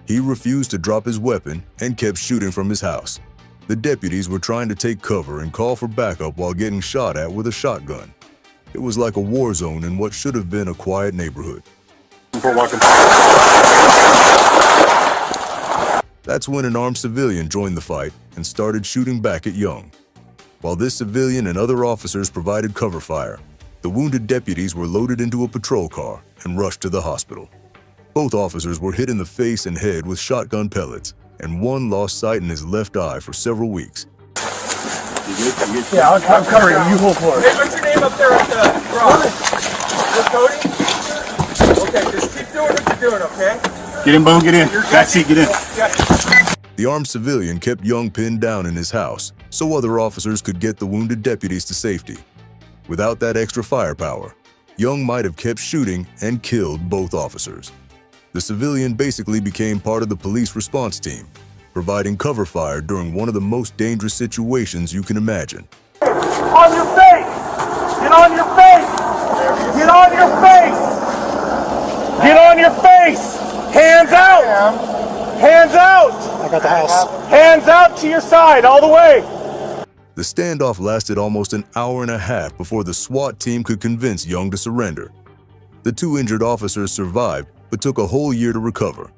A: He refused to drop his weapon and kept shooting from his house. The deputies were trying to take cover and call for backup while getting shot at with a shotgun. It was like a war zone in what should have been a quiet neighborhood. That's when an armed civilian joined the fight and started shooting back at Young. While this civilian and other officers provided cover fire, the wounded deputies were loaded into a patrol car and rushed to the hospital. Both officers were hit in the face and head with shotgun pellets, and one lost sight in his left eye for several weeks.
O: Yeah, I'm covering you. You hold for it. Hey, what's your name up there at the garage? Cody? Okay, just keep doing what you're doing, okay?
N: Get in, Bone, get in. Back seat, get in.
A: The armed civilian kept Young pinned down in his house so other officers could get the wounded deputies to safety. Without that extra firepower, Young might have kept shooting and killed both officers. The civilian basically became part of the police response team, providing cover fire during one of the most dangerous situations you can imagine.
O: On your face! Get on your face! Get on your face! Get on your face! Hands out! Hands out!
E: I got the house.
O: Hands out to your side, all the way!
A: The standoff lasted almost an hour and a half before the SWAT team could convince Young to surrender. The 2 injured officers survived, but took a whole year to recover.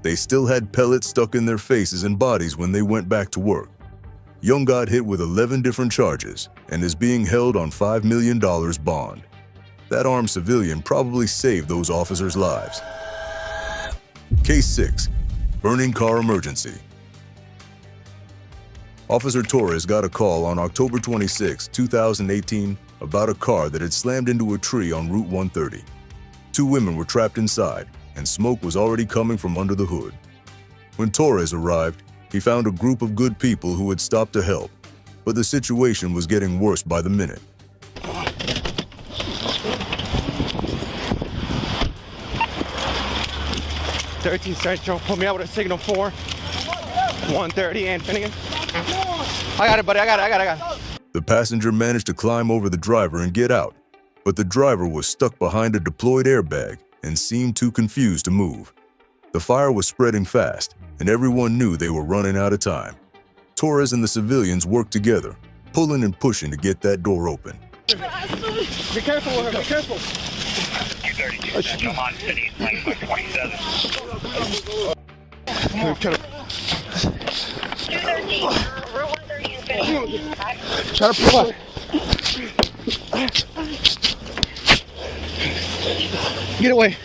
A: They still had pellets stuck in their faces and bodies when they went back to work. Young got hit with 11 different charges and is being held on $5 million bond. That armed civilian probably saved those officers' lives. Case 6. Burning car emergency. Officer Torres got a call on October 26, 2018, about a car that had slammed into a tree on Route 130. 2 women were trapped inside, and smoke was already coming from under the hood. When Torres arrived, he found a group of good people who had stopped to help, but the situation was getting worse by the minute.
O: 13 Central, put me out with a signal 4. 130 and Finnegan. I got it, buddy. I got it.
A: The passenger managed to climb over the driver and get out, but the driver was stuck behind a deployed airbag and seemed too confused to move. The fire was spreading fast, and everyone knew they were running out of time. Torres and the civilians worked together, pulling and pushing to get that door open.
O: Be careful with her, be careful.
J: 232 Central, Mon City, flanked by 27.
P: 213, Route 130 in Finnegan.
O: Try to pull up. Get away.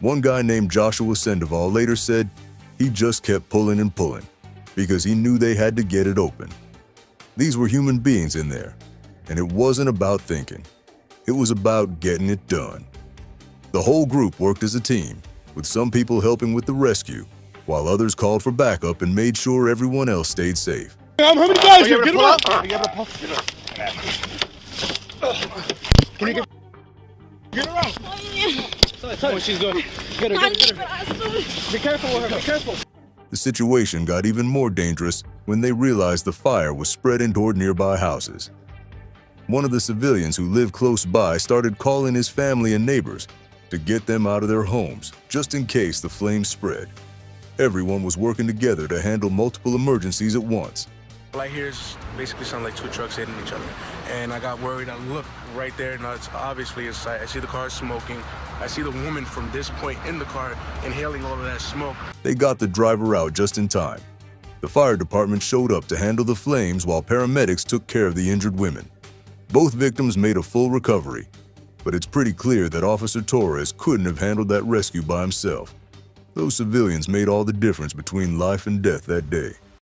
A: One guy named Joshua Sandoval later said he just kept pulling and pulling because he knew they had to get it open. These were human beings in there, and it wasn't about thinking. It was about getting it done. The whole group worked as a team, with some people helping with the rescue, while others called for backup and made sure everyone else stayed safe.
O: How many guys here? Get him up. Are you able to pull? Can you get her out? Tell her she's good. Get her. Be careful with her. Be careful.
A: The situation got even more dangerous when they realized the fire was spreading toward nearby houses. One of the civilians who lived close by started calling his family and neighbors to get them out of their homes, just in case the flames spread. Everyone was working together to handle multiple emergencies at once.
U: All I hear is basically sound like 2 trucks hitting each other. And I got worried. I looked right there, and it's obviously in sight. I see the car smoking. I see the woman from this point in the car inhaling all of that smoke.
A: They got the driver out just in time. The fire department showed up to handle the flames while paramedics took care of the injured women. Both victims made a full recovery, but it's pretty clear that Officer Torres couldn't have handled that rescue by himself. Those civilians made all the difference between life and death that day.